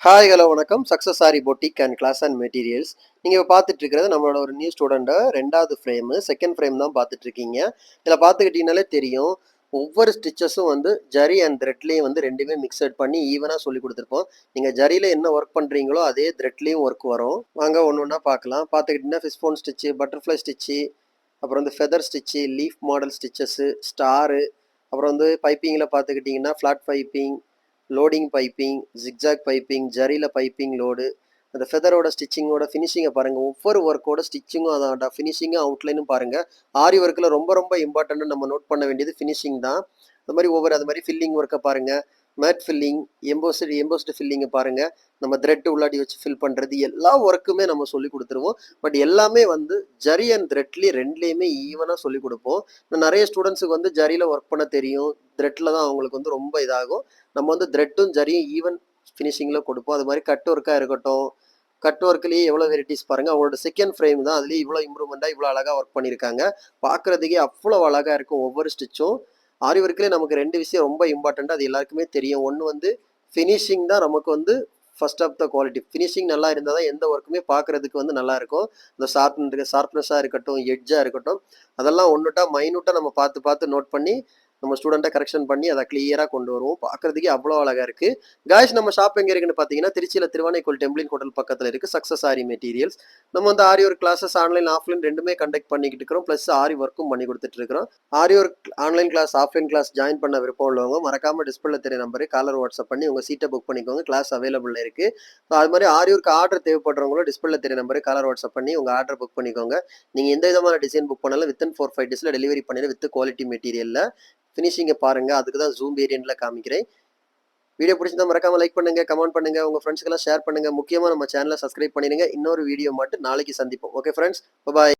Hi hello வணக்கம். Success sari boutique and class and materials. நீங்கள் இப்போ பார்த்துட்டு இருக்கிறது நம்மளோட ஒரு நியூ ஸ்டூடெண்ட்டை 2வது ஃப்ரேமு செகண்ட் ஃப்ரேம் தான் பார்த்துட்ருக்கீங்க. இதில் பார்த்துக்கிட்டிங்கனாலே தெரியும், ஒவ்வொரு ஸ்டிச்சஸும் வந்து ஜரி அண்ட் த்ரெட்லேயும் வந்து ரெண்டுமே மிக்சட் பண்ணி ஈவனாக சொல்லி கொடுத்துருப்போம். நீங்கள் ஜரியில் என்ன ஒர்க் பண்ணுறீங்களோ அதே த்ரெட்லேயும் ஒர்க் வரும். வாங்க ஒன்று ஒன்றா பார்க்கலாம். பார்த்துக்கிட்டிங்கன்னா ஃபிஷ்போன் ஸ்டிச்சு, பட்டர்ஃப்ளை ஸ்டிச்சு, அப்புறம் வந்து feather stitch, leaf model stitches, star, அப்புறம் வந்து பைப்பிங்கில் பார்த்துக்கிட்டிங்கன்னா flat piping, loading piping, zigzag piping, ஜரியில் பைப்பிங் லோடு, அந்த ஃபெதரோட ஸ்டிச்சிங்கோட ஃபினிஷிங்கை பாருங்கள். ஒவ்வொரு ஒர்க்கோட ஸ்டிச்சிங்கும் அதோட ஃபினிஷிங்கும் அவுட்லைனும் பாருங்கள். ஆரி ஒர்க்கில் ரொம்ப ரொம்ப இம்பார்ட்டண்ட்டு நம்ம நோட் பண்ண வேண்டியது ஃபினிஷிங் தான். அது மாதிரி அது மாதிரி ஃபில்லிங் ஒர்க்கை பாருங்கள். மேட் ஃபில்லிங், எம்போஸ்டு ஃபில்லிங்கை பாருங்கள். நம்ம த்ரெட் உள்ளாடி வச்சு ஃபில் பண்ணுறது எல்லா ஒர்க்குமே நம்ம சொல்லி கொடுத்துருவோம். பட் எல்லாமே வந்து ஜரி அண்ட் த்ரெட்லேயே ரெண்டுலேயுமே ஈவனாக சொல்லி கொடுப்போம். நிறைய ஸ்டூடெண்ட்ஸுக்கு வந்து ஜரியில் ஒர்க் பண்ண தெரியும், த்ரெட்டில் தான் அவங்களுக்கு வந்து ரொம்ப இதாகும். நம்ம வந்து த்ரெட்டும் ஜரியும் ஈவன் ஃபினிஷிங்கில் கொடுப்போம். அது மாதிரி கட் ஒர்க்காக இருக்கட்டும், கட் ஒர்க்லேயே எவ்வளோ வெரைட்டிஸ் பாருங்கள். அவங்களோட செகண்ட் ஃப்ரேம் தான், அதுலேயே இவ்வளோ இம்ப்ரூவ்மெண்ட்டாக இவ்வளோ அழகாக ஒர்க் பண்ணியிருக்காங்க. பார்க்குறதுக்கே அவ்வளோ அழகாக இருக்கும் ஒவ்வொரு ஸ்டிச்சும். ஆரி ஒர்க்லேயே நமக்கு 2 விஷயம் ரொம்ப இம்பார்ட்டண்ட், அது எல்லாருக்குமே தெரியும். ஒன்று வந்து ஃபினிஷிங் தான் நமக்கு வந்து first of the quality. Finishing நல்லா இருந்தால் தான் எந்த ஒர்க்குமே பார்க்குறதுக்கு வந்து நல்லாயிருக்கும். இந்த ஷார்ப்னஸாக இருக்கட்டும், எட்ஜாக இருக்கட்டும், அதெல்லாம் ஒன்றுட்டா மைனூட்டாக நம்ம பார்த்து பார்த்து நோட் பண்ணி நம்ம ஸ்டூடெண்ட்டை கரெக்ஷன் பண்ணி அதை கிளியராக கொண்டு வருவோம். பார்க்குறதுக்கே அவ்வளோ அழகாக இருக்குது. காய்ஸ், நம்ம ஷாப் எங்கே இருக்குன்னு பார்த்தீங்கன்னா, திருச்சியில் திருவானைக்கோல் டெம்பிளின் ஹோட்டல் பக்கத்தில் இருக்குது சக்ஸஸ் ஆரி மெட்டீரியல்ஸ். நம்ம வந்து aari work classes online offline ரெண்டுமே கண்டக்ட் பண்ணிக்கிட்டு இருக்கிறோம். ப்ளஸ் ஆரி ஒர்க்கும் பண்ணி கொடுத்துட்ருக்கிறோம். Aari work online class offline class join பண்ண விருப்பம் உள்ளவங்க மறக்காமல் டிஸ்பிளே தெரிய நம்பரு காலர் வாட்ஸ்அப் பண்ணி உங்கள் சீட்டை புக் பண்ணிக்கோங்க. கிளாஸ் அவைலபிள் இருக்குது. ஸோ அது மாதிரி ஆரி ஒர்க் ஆர்டர் தேவைப்படுறவங்களும் டிஸ்பிளே தெரிய நம்பரு காலர் வாட்ஸ்அப் பண்ணி உங்கள் ஆர்டர் புக் பண்ணிக்கோங்க. நீங்கள் எந்த விதமான டிசைன் புக் பண்ணாலும் வித்தின் 4-5 டேஸில் டெலிவரி பண்ணிடுறேன் வித் குவாலிட்டி மெட்டீரியலில். ஃபினிஷிங்கை பாருங்கள், அதுக்கு தான் ஜூம் வேரியண்ட்டில் காமிக்கிறேன். வீடியோ பிடிச்சிருந்தா மறக்காமல் லைக் பண்ணுங்கள், கமெண்ட் பண்ணுங்கள், உங்கள் ஃப்ரெண்ட்ஸ்க்கெல்லாம் ஷேர் பண்ணுங்கள். முக்கியமாக நம்ம சேனலை சப்ஸ்கிரைப் பண்ணிடுங்க. இன்னொரு வீடியோ மட்டும் நாளைக்கு சந்திப்போம். ஓகே ஃப்ரெண்ட்ஸ், பாய்.